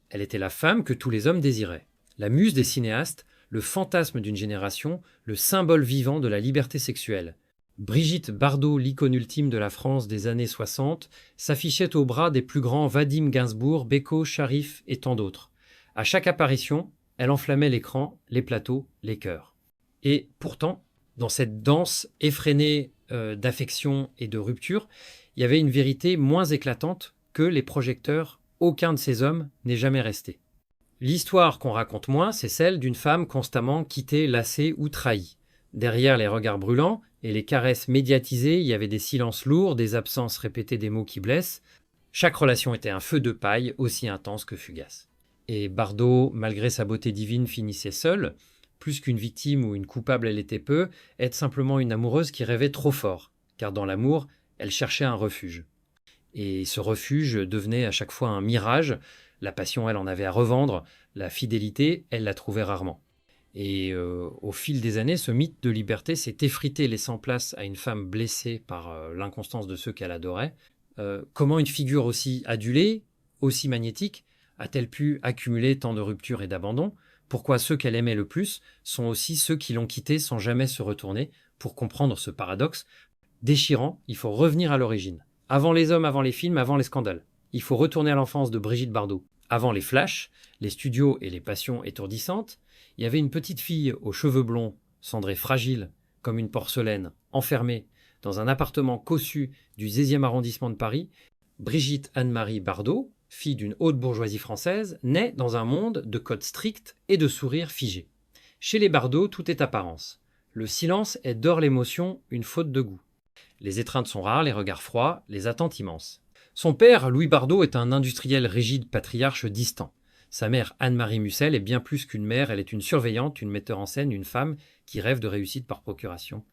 Elle était la femme que tous les hommes désiraient. La muse des cinéastes, le fantasme d'une génération, le symbole vivant de la liberté sexuelle. Brigitte Bardot, l'icône ultime de la France des années 60, s'affichait au bras des plus grands Vadim Gainsbourg, Beko, Sharif et tant d'autres. À chaque apparition, elle enflammait l'écran, les plateaux, les cœurs. Et pourtant, dans cette danse effrénée d'affection et de rupture, il y avait une vérité moins éclatante que les projecteurs. Aucun de ces hommes n'est jamais resté. L'histoire qu'on raconte moins, c'est celle d'une femme constamment quittée, lassée ou trahie. Derrière les regards brûlants et les caresses médiatisées, il y avait des silences lourds, des absences répétées, des mots qui blessent. Chaque relation était un feu de paille, aussi intense que fugace. Et Bardot, malgré sa beauté divine, finissait seule. Plus qu'une victime ou une coupable, elle était peu, être simplement une amoureuse qui rêvait trop fort, car dans l'amour, elle cherchait un refuge. Et ce refuge devenait à chaque fois un mirage. La passion, elle en avait à revendre. La fidélité, elle la trouvait rarement. Et au fil des années, ce mythe de liberté s'est effrité, laissant place à une femme blessée par l'inconstance de ceux qu'elle adorait. Comment une figure aussi adulée, aussi magnétique, a-t-elle pu accumuler tant de ruptures et d'abandons? Pourquoi ceux qu'elle aimait le plus sont aussi ceux qui l'ont quittée sans jamais se retourner? Pour comprendre ce paradoxe déchirant, il faut revenir à l'origine. Avant les hommes, avant les films, avant les scandales. Il faut retourner à l'enfance de Brigitte Bardot. Avant les flashs, les studios et les passions étourdissantes, il y avait une petite fille aux cheveux blonds, cendrée fragile, comme une porcelaine, enfermée dans un appartement cossu du 16e arrondissement de Paris. Brigitte Anne-Marie Bardot, fille d'une haute bourgeoisie française, naît dans un monde de codes stricts et de sourires figés. Chez les Bardot, tout est apparence. Le silence est d'or l'émotion, une faute de goût. Les étreintes sont rares, les regards froids, les attentes immenses. Son père, Louis Bardot, est un industriel rigide, patriarche distant. Sa mère, Anne-Marie Mussel, est bien plus qu'une mère, elle est une surveillante, une metteur en scène, une femme qui rêve de réussite par procuration.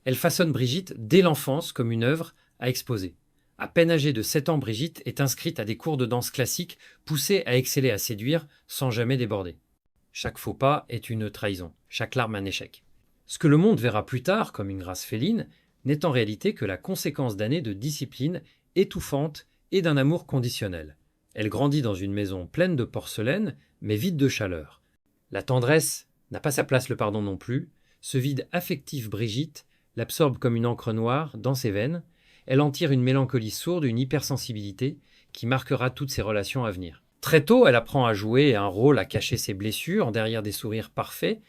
Elle façonne Brigitte dès l'enfance comme une œuvre à exposer. À peine âgée de 7 ans, Brigitte est inscrite à des cours de danse classique, poussée à exceller, à séduire, sans jamais déborder. Chaque faux pas est une trahison, chaque larme un échec. Ce que le monde verra plus tard comme une grâce féline n'est en réalité que la conséquence d'années de discipline étouffante et d'un amour conditionnel. Elle grandit dans une maison pleine de porcelaine, mais vide de chaleur. La tendresse n'a pas sa place, le pardon non plus. Ce vide affectif Brigitte l'absorbe comme une encre noire dans ses veines. Elle en tire une mélancolie sourde, une hypersensibilité qui marquera toutes ses relations à venir. Très tôt, elle apprend à jouer un rôle, à cacher ses blessures derrière des sourires parfaits,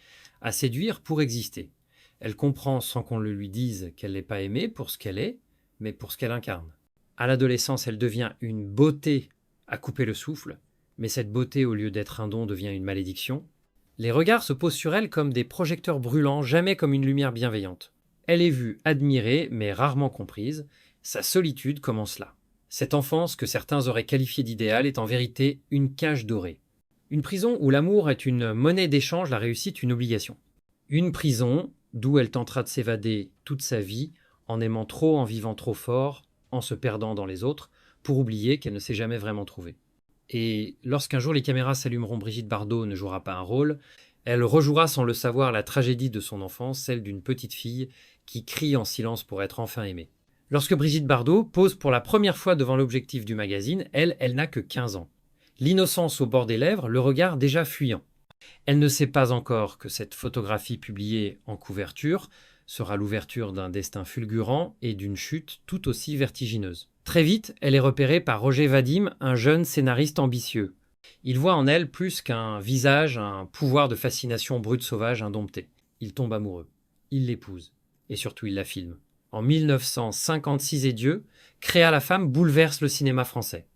à séduire pour exister. Elle comprend sans qu'on le lui dise qu'elle n'est pas aimée pour ce qu'elle est, mais pour ce qu'elle incarne. À l'adolescence, elle devient une beauté à couper le souffle, mais cette beauté, au lieu d'être un don, devient une malédiction. Les regards se posent sur elle comme des projecteurs brûlants, jamais comme une lumière bienveillante. Elle est vue, admirée, mais rarement comprise. Sa solitude commence là. Cette enfance que certains auraient qualifiée d'idéal est en vérité une cage dorée. Une prison où l'amour est une monnaie d'échange, la réussite une obligation. Une prison d'où elle tentera de s'évader toute sa vie, en aimant trop, en vivant trop fort, en se perdant dans les autres, pour oublier qu'elle ne s'est jamais vraiment trouvée. Et lorsqu'un jour les caméras s'allumeront, Brigitte Bardot ne jouera pas un rôle, elle rejouera sans le savoir la tragédie de son enfance, celle d'une petite fille qui crie en silence pour être enfin aimée. Lorsque Brigitte Bardot pose pour la première fois devant l'objectif du magazine, elle n'a que 15 ans. L'innocence au bord des lèvres, le regard déjà fuyant. Elle ne sait pas encore que cette photographie publiée en couverture sera l'ouverture d'un destin fulgurant et d'une chute tout aussi vertigineuse. Très vite, elle est repérée par Roger Vadim, un jeune scénariste ambitieux. Il voit en elle plus qu'un visage, un pouvoir de fascination brute sauvage indompté. Il tombe amoureux. Il l'épouse. Et surtout, il la filme. En 1956 et Dieu, Créa la femme bouleverse le cinéma français.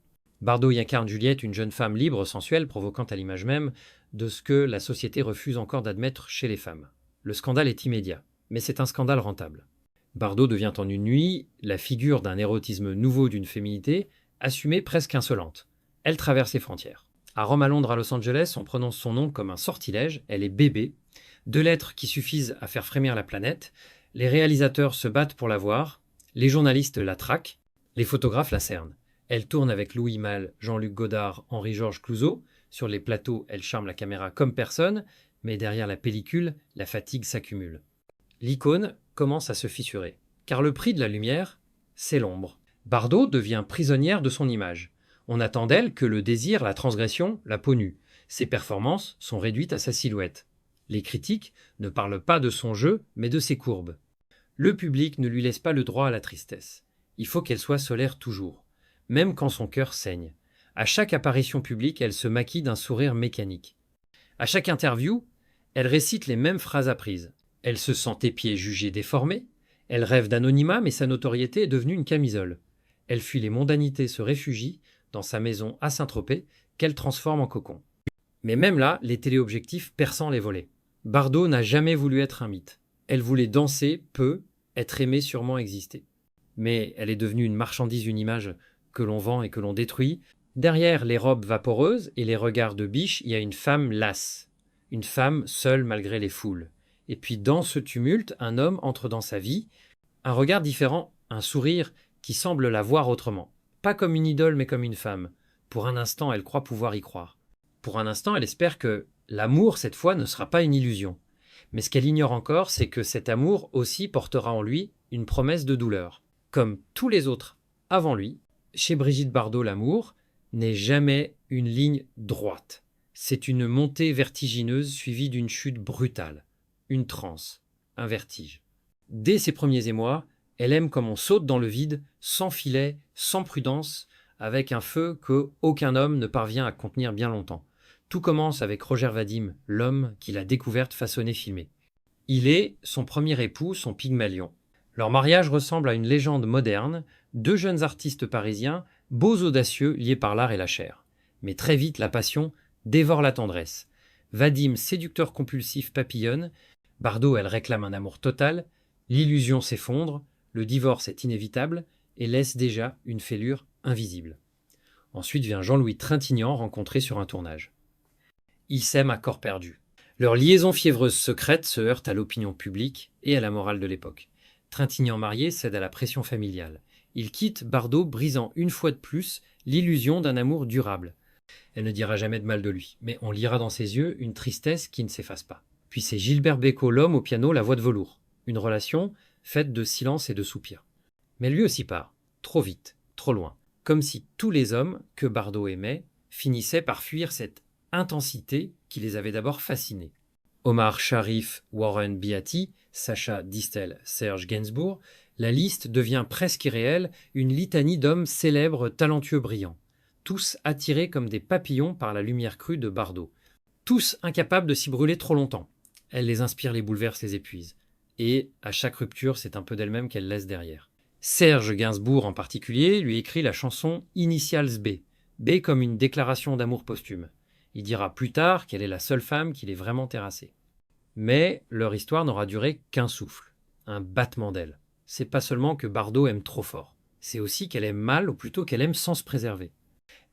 Bardot y incarne Juliette, une jeune femme libre, sensuelle, provoquante à l'image même de ce que la société refuse encore d'admettre chez les femmes. Le scandale est immédiat, mais c'est un scandale rentable. Bardot devient en une nuit la figure d'un érotisme nouveau, d'une féminité assumée, presque insolente. Elle traverse les frontières. À Rome, à Londres, à Los Angeles, on prononce son nom comme un sortilège. Elle est bébé. 2 lettres qui suffisent à faire frémir la planète. Les réalisateurs se battent pour la voir. Les journalistes la traquent. Les photographes la cernent. Elle tourne avec Louis Malle, Jean-Luc Godard, Henri-Georges Clouzot. Sur les plateaux, elle charme la caméra comme personne, mais derrière la pellicule, la fatigue s'accumule. L'icône commence à se fissurer, car le prix de la lumière, c'est l'ombre. Bardot devient prisonnière de son image. On attend d'elle que le désir, la transgression, la peau nue. Ses performances sont réduites à sa silhouette. Les critiques ne parlent pas de son jeu, mais de ses courbes. Le public ne lui laisse pas le droit à la tristesse. Il faut qu'elle soit solaire toujours, même quand son cœur saigne. À chaque apparition publique, elle se maquille d'un sourire mécanique. À chaque interview, elle récite les mêmes phrases apprises. Elle se sent épiée, jugée, déformée. Elle rêve d'anonymat, mais sa notoriété est devenue une camisole. Elle fuit les mondanités, se réfugie dans sa maison à Saint-Tropez, qu'elle transforme en cocon. Mais même là, les téléobjectifs perçant les volets. Bardot n'a jamais voulu être un mythe. Elle voulait danser, peu, être aimée, sûrement exister. Mais elle est devenue une marchandise, une image que l'on vend et que l'on détruit. Derrière les robes vaporeuses et les regards de biche, il y a une femme lasse. Une femme seule malgré les foules. Et puis dans ce tumulte, un homme entre dans sa vie, un regard différent, un sourire qui semble la voir autrement. Pas comme une idole, mais comme une femme. Pour un instant, elle croit pouvoir y croire. Pour un instant, elle espère que l'amour, cette fois, ne sera pas une illusion. Mais ce qu'elle ignore encore, c'est que cet amour aussi portera en lui une promesse de douleur. Comme tous les autres avant lui, chez Brigitte Bardot, l'amour n'est jamais une ligne droite. C'est une montée vertigineuse suivie d'une chute brutale. Une transe, un vertige. Dès ses premiers émois, elle aime comme on saute dans le vide, sans filet, sans prudence, avec un feu que aucun homme ne parvient à contenir bien longtemps. Tout commence avec Roger Vadim, l'homme qui l'a découverte façonnée filmée. Il est son premier époux, son Pygmalion. Leur mariage ressemble à une légende moderne, deux jeunes artistes parisiens, beaux audacieux, liés par l'art et la chair. Mais très vite, la passion dévore la tendresse. Vadim, séducteur compulsif, papillonne. Bardot, elle réclame un amour total. L'illusion s'effondre, le divorce est inévitable et laisse déjà une fêlure invisible. Ensuite vient Jean-Louis Trintignant rencontré sur un tournage. Ils s'aiment à corps perdu. Leur liaison fiévreuse secrète se heurte à l'opinion publique et à la morale de l'époque. Trintignant marié cède à la pression familiale. Il quitte Bardot, brisant une fois de plus l'illusion d'un amour durable. Elle ne dira jamais de mal de lui, mais on lira dans ses yeux une tristesse qui ne s'efface pas. Puis c'est Gilbert Bécaud, l'homme au piano, la voix de velours. Une relation faite de silence et de soupirs. Mais lui aussi part, trop vite, trop loin. Comme si tous les hommes que Bardot aimait finissaient par fuir cette intensité qui les avait d'abord fascinés. Omar Sharif, Warren Beatty, Sacha Distel, Serge Gainsbourg, la liste devient presque irréelle, une litanie d'hommes célèbres, talentueux, brillants. Tous attirés comme des papillons par la lumière crue de Bardot. Tous incapables de s'y brûler trop longtemps. Elle les inspire, les bouleverse, les épuise. Et à chaque rupture, c'est un peu d'elle-même qu'elle laisse derrière. Serge Gainsbourg en particulier lui écrit la chanson Initials B. B comme une déclaration d'amour posthume. Il dira plus tard qu'elle est la seule femme qu'il ait vraiment terrassée. Mais leur histoire n'aura duré qu'un souffle, un battement d'ailes. C'est pas seulement que Bardot aime trop fort, c'est aussi qu'elle aime mal ou plutôt qu'elle aime sans se préserver.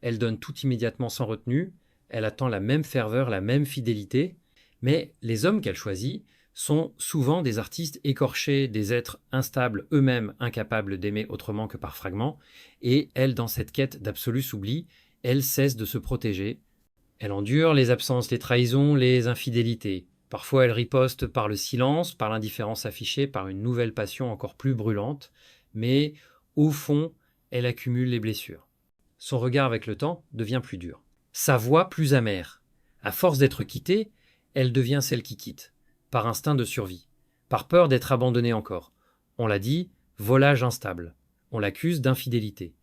Elle donne tout immédiatement sans retenue, elle attend la même ferveur, la même fidélité, mais les hommes qu'elle choisit sont souvent des artistes écorchés, des êtres instables, eux-mêmes incapables d'aimer autrement que par fragments, et elle, dans cette quête d'absolu oubli, elle cesse de se protéger. Elle endure les absences, les trahisons, les infidélités. Parfois elle riposte par le silence, par l'indifférence affichée, par une nouvelle passion encore plus brûlante, mais au fond, elle accumule les blessures. Son regard avec le temps devient plus dur. Sa voix plus amère. À force d'être quittée, elle devient celle qui quitte, par instinct de survie, par peur d'être abandonnée encore. On l'a dit, volage instable. On l'accuse d'infidélité.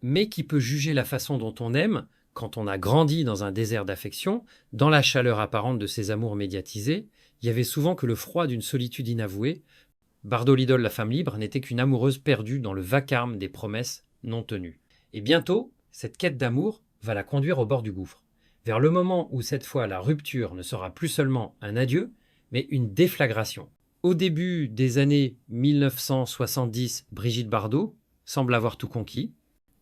Mais qui peut juger la façon dont on aime quand on a grandi dans un désert d'affection, dans la chaleur apparente de ses amours médiatisés, il y avait souvent que le froid d'une solitude inavouée. Bardot l'idole, la femme libre, n'était qu'une amoureuse perdue dans le vacarme des promesses non tenues. Et bientôt, cette quête d'amour va la conduire au bord du gouffre, vers le moment où cette fois la rupture ne sera plus seulement un adieu, mais une déflagration. Au début des années 1970, Brigitte Bardot semble avoir tout conquis.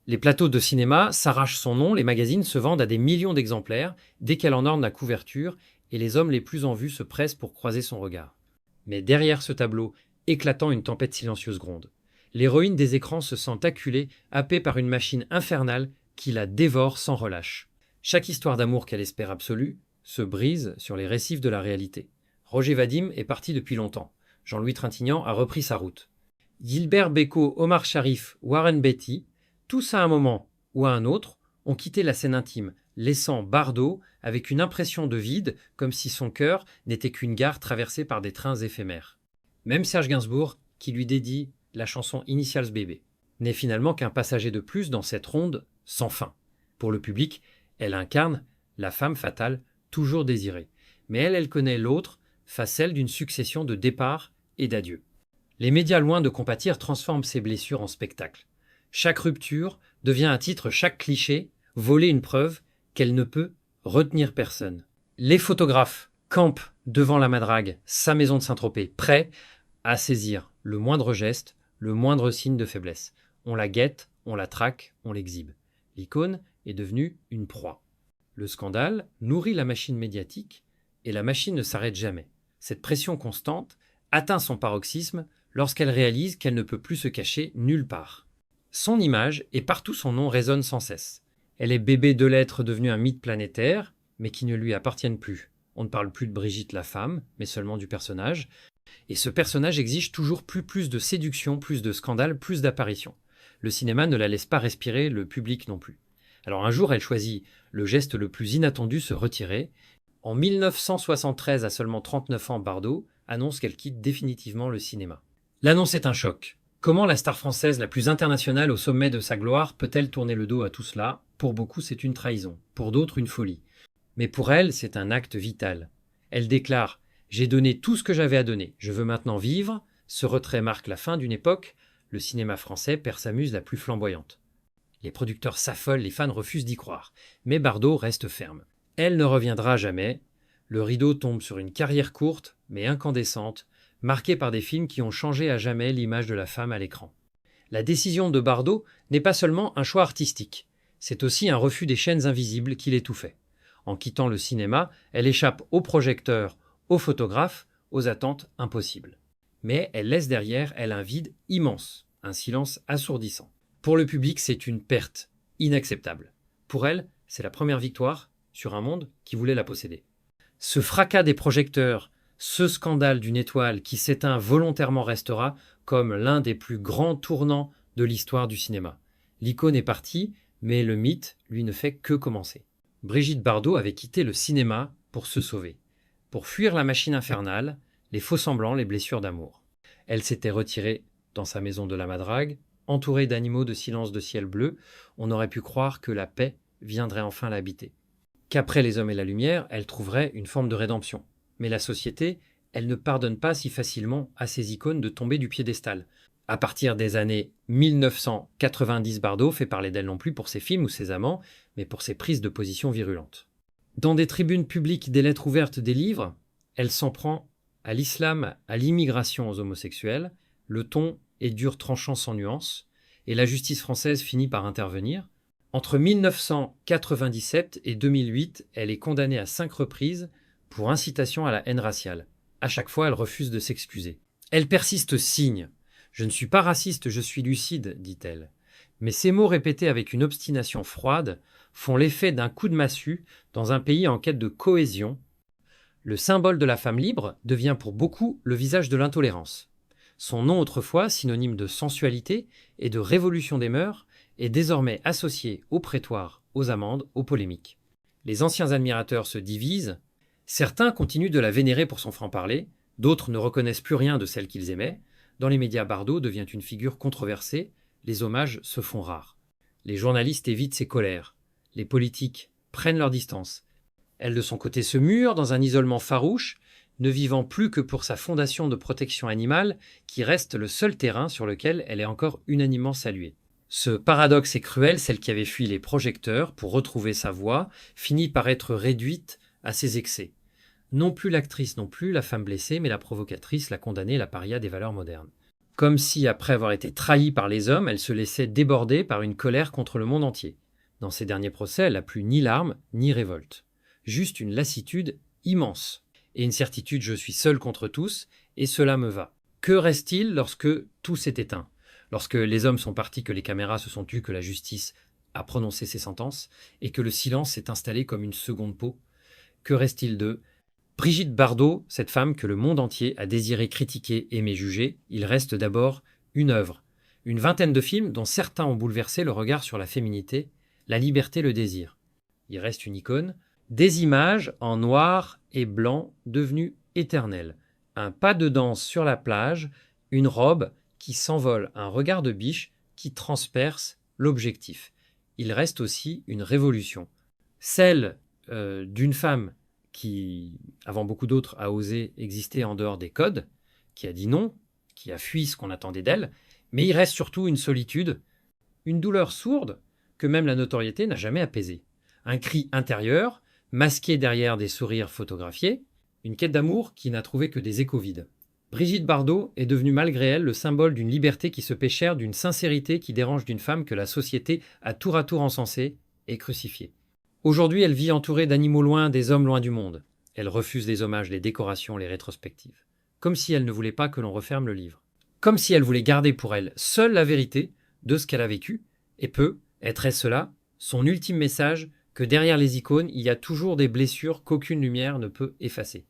Les plateaux de cinéma s'arrachent son nom, les magazines se vendent à des millions d'exemplaires dès qu'elle en orne la couverture et les hommes les plus en vue se pressent pour croiser son regard. Mais derrière ce tableau, éclatant, une tempête silencieuse gronde. L'héroïne des écrans se sent acculée, happée par une machine infernale qui la dévore sans relâche. Chaque histoire d'amour qu'elle espère absolue se brise sur les récifs de la réalité. Roger Vadim est parti depuis longtemps. Jean-Louis Trintignant a repris sa route. Gilbert Bécaud, Omar Sharif, Warren Beatty, tous à un moment ou à un autre ont quitté la scène intime, laissant Bardot avec une impression de vide, comme si son cœur n'était qu'une gare traversée par des trains éphémères. Même Serge Gainsbourg, qui lui dédie la chanson Initials Bébé, n'est finalement qu'un passager de plus dans cette ronde sans fin. Pour le public, elle incarne la femme fatale toujours désirée. Mais elle connaît l'autre, face celle d'une succession de départs et d'adieux. Les médias, loin de compatir, transforment ces blessures en spectacle. Chaque rupture devient un titre, chaque cliché, voler une preuve qu'elle ne peut retenir personne. Les photographes campent devant la Madrague, sa maison de Saint-Tropez, prêts à saisir le moindre geste, le moindre signe de faiblesse. On la guette, on la traque, on l'exhibe. L'icône est devenue une proie. Le scandale nourrit la machine médiatique et la machine ne s'arrête jamais. Cette pression constante atteint son paroxysme lorsqu'elle réalise qu'elle ne peut plus se cacher nulle part. Son image et partout son nom résonnent sans cesse. Elle est bébé de lettres devenu un mythe planétaire, mais qui ne lui appartiennent plus. On ne parle plus de Brigitte la femme, mais seulement du personnage. Et ce personnage exige toujours plus de séduction, plus de scandales, plus d'apparitions. Le cinéma ne la laisse pas respirer, le public non plus. Alors un jour, elle choisit le geste le plus inattendu, se retirer. En 1973, à seulement 39 ans, Bardot annonce qu'elle quitte définitivement le cinéma. L'annonce est un choc. Comment la star française la plus internationale au sommet de sa gloire peut-elle tourner le dos à tout cela? Pour beaucoup, c'est une trahison. Pour d'autres, une folie. Mais pour elle, c'est un acte vital. Elle déclare « J'ai donné tout ce que j'avais à donner. Je veux maintenant vivre. » Ce retrait marque la fin d'une époque. Le cinéma français perd sa muse la plus flamboyante. Les producteurs s'affolent, les fans refusent d'y croire. Mais Bardot reste ferme. Elle ne reviendra jamais. Le rideau tombe sur une carrière courte, mais incandescente, marquée par des films qui ont changé à jamais l'image de la femme à l'écran. La décision de Bardot n'est pas seulement un choix artistique, c'est aussi un refus des chaînes invisibles qui l'étouffaient. En quittant le cinéma, elle échappe aux projecteurs, aux photographes, aux attentes impossibles. Mais elle laisse derrière elle un vide immense, un silence assourdissant. Pour le public, c'est une perte inacceptable. Pour elle, c'est la première victoire sur un monde qui voulait la posséder. Ce fracas des projecteurs, ce scandale d'une étoile qui s'éteint volontairement restera comme l'un des plus grands tournants de l'histoire du cinéma. L'icône est partie, mais le mythe, lui, ne fait que commencer. Brigitte Bardot avait quitté le cinéma pour se sauver, pour fuir la machine infernale, les faux-semblants, les blessures d'amour. Elle s'était retirée dans sa maison de la Madrague, entourée d'animaux de silence de ciel bleu. On aurait pu croire que la paix viendrait enfin l'habiter. Qu'après Les Hommes et la Lumière, elle trouverait une forme de rédemption. Mais la société, elle ne pardonne pas si facilement à ces icônes de tomber du piédestal. À partir des années 1990, Bardot fait parler d'elle non plus pour ses films ou ses amants, mais pour ses prises de position virulentes. Dans des tribunes publiques, des lettres ouvertes, des livres, elle s'en prend à l'islam, à l'immigration, aux homosexuels. Le ton est dur, tranchant, sans nuance, et la justice française finit par intervenir. Entre 1997 et 2008, elle est condamnée à 5 reprises pour incitation à la haine raciale. À chaque fois, elle refuse de s'excuser. Elle persiste, signe. « Je ne suis pas raciste, je suis lucide », dit-elle. Mais ces mots répétés avec une obstination froide font l'effet d'un coup de massue dans un pays en quête de cohésion. Le symbole de la femme libre devient pour beaucoup le visage de l'intolérance. Son nom autrefois, synonyme de sensualité et de révolution des mœurs, est désormais associé au prétoire, aux amendes, aux polémiques. Les anciens admirateurs se divisent. Certains continuent de la vénérer pour son franc-parler, d'autres ne reconnaissent plus rien de celle qu'ils aimaient. Dans les médias, Bardot devient une figure controversée, les hommages se font rares. Les journalistes évitent ses colères, les politiques prennent leur distance. Elle de son côté se mure dans un isolement farouche, ne vivant plus que pour sa fondation de protection animale qui reste le seul terrain sur lequel elle est encore unanimement saluée. Ce paradoxe est cruel, celle qui avait fui les projecteurs pour retrouver sa voix finit par être réduite à ses excès. Non plus l'actrice, non plus la femme blessée, mais la provocatrice, la condamnée, la paria des valeurs modernes. Comme si, après avoir été trahie par les hommes, elle se laissait déborder par une colère contre le monde entier. Dans ses derniers procès, elle n'a plus ni larmes, ni révolte. Juste une lassitude immense. Et une certitude, je suis seule contre tous, et cela me va. Que reste-t-il lorsque tout s'est éteint? Lorsque les hommes sont partis, que les caméras se sont tues, que la justice a prononcé ses sentences, et que le silence s'est installé comme une seconde peau? Que reste-t-il de Brigitte Bardot, cette femme que le monde entier a désiré critiquer, aimer, juger? Il reste d'abord une œuvre. Une vingtaine de films dont certains ont bouleversé le regard sur la féminité, La liberté le désire. Il reste une icône. Des images en noir et blanc devenues éternelles. Un pas de danse sur la plage, une robe qui s'envole, un regard de biche qui transperce l'objectif. Il reste aussi une révolution. Celle d'une femme qui, avant beaucoup d'autres, a osé exister en dehors des codes, qui a dit non, qui a fui ce qu'on attendait d'elle, mais il reste surtout une solitude, une douleur sourde que même la notoriété n'a jamais apaisée. Un cri intérieur, masqué derrière des sourires photographiés, une quête d'amour qui n'a trouvé que des échos vides. Brigitte Bardot est devenue malgré elle le symbole d'une liberté qui se paie chère, d'une sincérité qui dérange d'une femme que la société a tour à tour encensée et crucifiée. Aujourd'hui, elle vit entourée d'animaux loin, des hommes loin du monde. Elle refuse les hommages, les décorations, les rétrospectives. Comme si elle ne voulait pas que l'on referme le livre. Comme si elle voulait garder pour elle seule la vérité de ce qu'elle a vécu, et être cela, son ultime message, que derrière les icônes, il y a toujours des blessures qu'aucune lumière ne peut effacer.